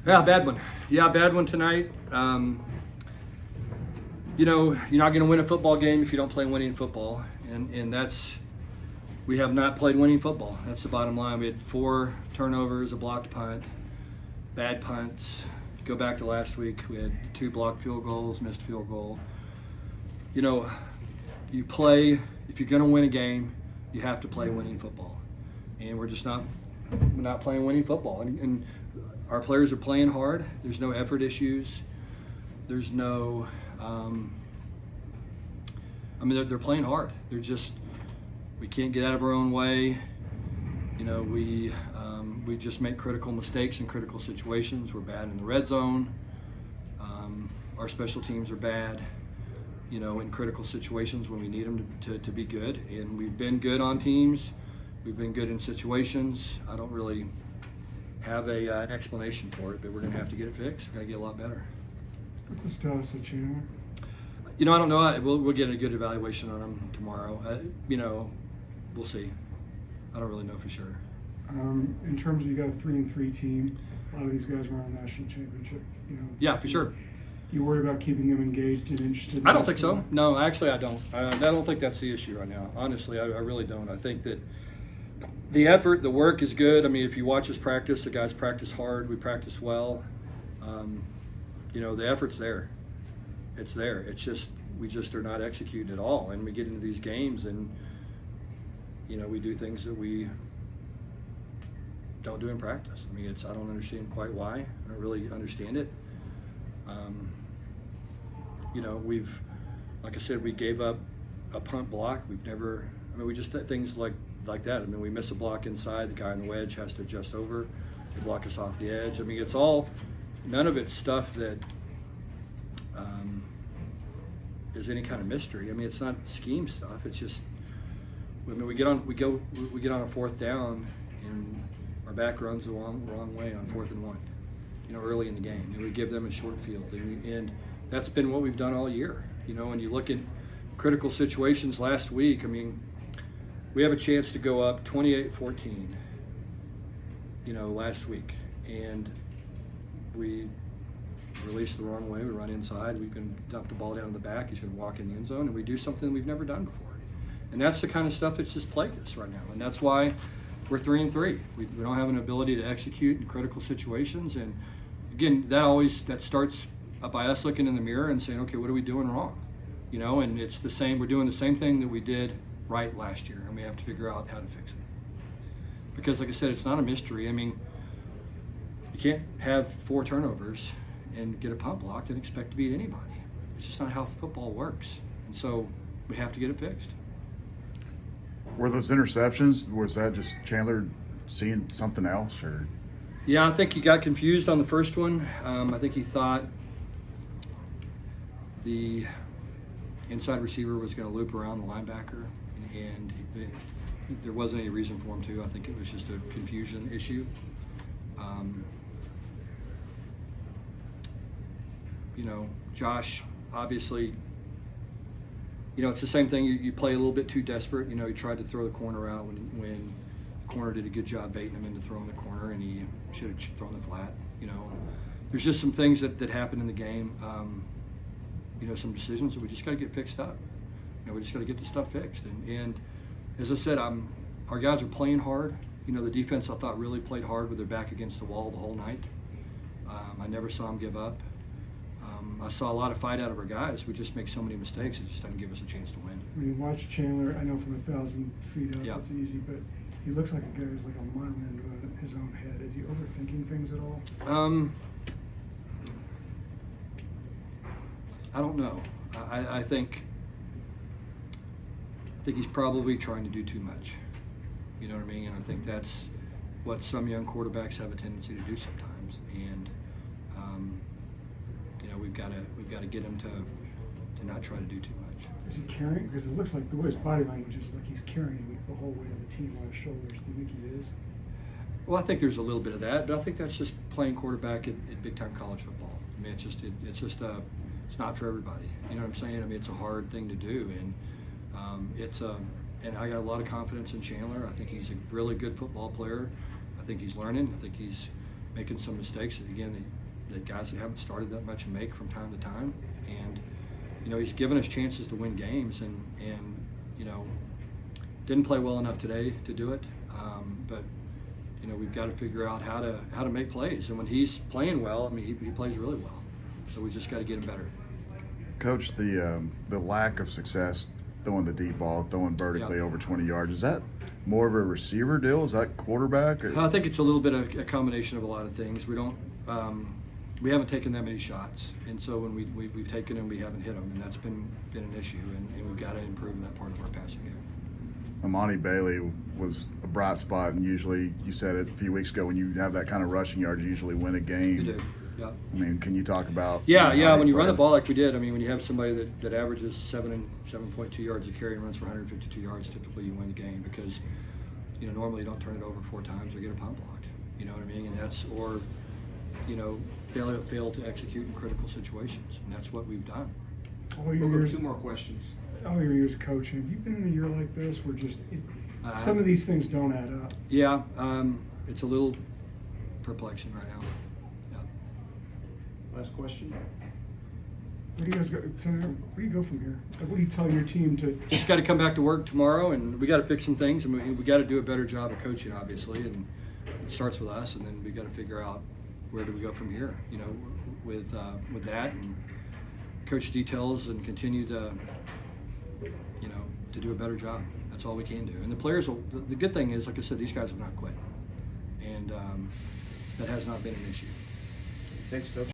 Yeah, bad one. Yeah, bad one tonight. You're not going to win a football game if you don't play winning football, and we have not played winning football. That's the bottom line. We had 4 turnovers, a blocked punt, bad punts. Go back to last week, we had 2 blocked field goals, missed field goal. You play, if you're going to win a game, you have to play winning football, and we're not playing winning football. And our players are playing hard. There's no effort issues. There's no, they're playing hard. We can't get out of our own way. We just make critical mistakes in critical situations. We're bad in the red zone. Our special teams are bad, in critical situations when we need them to be good. And we've been good on teams. We've been good in situations. I don't really have an explanation for it, but we're going to have to get it fixed. We're going to get a lot better. What's the status of Chandler? I don't know. We'll get a good evaluation on him tomorrow. We'll see. I don't really know for sure. In terms of, you got a 3-3 team. A lot of these guys were on a national championship. Yeah, for sure. You worry about keeping them engaged and interested? I don't think so. No, actually, I don't. I don't think that's the issue right now. Honestly, I really don't. I think that the effort, the work is good. If you watch us practice, the guys practice hard. We practice well. The effort's there. It's there. It's just we just are not executing at all. And we get into these games and we do things that we don't do in practice. I don't understand quite why. I don't really understand it. Like I said, we gave up a punt block. We just did things like that. We miss a block inside. The guy on the wedge has to adjust over. They block us off the edge. It's all, none of it's stuff that is any kind of mystery. It's not scheme stuff. It's just, we get on a 4th down and our back runs the wrong way on 4th and 1. Early in the game, and we give them a short field, and that's been what we've done all year. When you look at critical situations last week, we have a chance to go up 28-14. Last week, and we release the wrong way. We run inside. We can dump the ball down in the back. He's going to walk in the end zone, and we do something we've never done before. And that's the kind of stuff that's just plagued us right now, and that's why we're 3-3. We don't have an ability to execute in critical situations, and again, that starts by us looking in the mirror and saying, okay, what are we doing wrong? And it's the same. We're doing the same thing that we did right last year, and we have to figure out how to fix it. Because, like I said, it's not a mystery. You can't have 4 turnovers and get a punt blocked and expect to beat anybody. It's just not how football works, and so we have to get it fixed. Were those interceptions, was that just Chandler seeing something else, or? Yeah, I think he got confused on the first one. I think he thought the inside receiver was going to loop around the linebacker, and there wasn't any reason for him to. I think it was just a confusion issue. Josh, obviously, it's the same thing. You play a little bit too desperate. He tried to throw the corner out when the corner did a good job baiting him into throwing the corner, and he should have thrown the flat. There's just some things that happen in the game. Some decisions that we just got to get fixed up. We just got to get the stuff fixed. And as I said, our guys are playing hard. The defense I thought really played hard with their back against the wall the whole night. I never saw them give up. I saw a lot of fight out of our guys. We just make so many mistakes, it just doesn't give us a chance to win. When you watch Chandler, I know from 1,000 feet up, That's easy, but he looks like a guy who's like a mile into his own head. Is he overthinking things at all? I don't know. I think he's probably trying to do too much. And I think that's what some young quarterbacks have a tendency to do sometimes. And we've got to get him to not try to do too much. Is he carrying? Because it looks like the way his body language is, like he's carrying the whole weight of the team on his shoulders. Do you think he is? Well, I think there's a little bit of that, but I think that's just playing quarterback at big-time college football. It's not for everybody. You know what I'm saying? It's a hard thing to do, and and I got a lot of confidence in Chandler. I think he's a really good football player. I think he's learning. I think he's making some mistakes that, again, that guys that haven't started that much make from time to time. And, you know, he's given us chances to win games, and you know, didn't play well enough today to do it. But, you know, we've got to figure out how to make plays. And when he's playing well, I mean, he plays really well. So we just got to get him better. Coach, the lack of success throwing the deep ball, throwing vertically over 20 yards, is that more of a receiver deal? Is that quarterback? Or? I think it's a little bit of a combination of a lot of things. We don't, we haven't taken that many shots, and so when we've taken them, we haven't hit them, and that's been an issue, and we've got to improve in that part of our passing game. Amani Bailey was a bright spot, and usually, you said it a few weeks ago, when you have that kind of rushing yards, you usually win a game. You do, yeah. I mean, can you talk about? Yeah. When you run the ball like we did, I mean, when you have somebody that averages 7.2 yards a carry and runs for 152 yards, typically you win the game, because, you know, normally you don't turn it over 4 times or get a punt blocked. You know what I mean? And that's, or, you know, fail to execute in critical situations, and that's what we've done. All your We'll go years, 2 more questions. all your years of coaching, have you been in a year like this where just some of these things don't add up? Yeah, it's a little perplexing right now. Last question. Where do you guys go? Senator, where do you go from here? Like, what do you tell your team to? Just got to come back to work tomorrow, and we got to fix some things, and we got to do a better job of coaching, obviously, and it starts with us, and then we got to figure out where do we go from here, you know, with that, and coach details, and continue to, you know, to do a better job. That's all we can do. And the players will. The good thing is, like I said, these guys have not quit, and that has not been an issue. Thanks, Coach.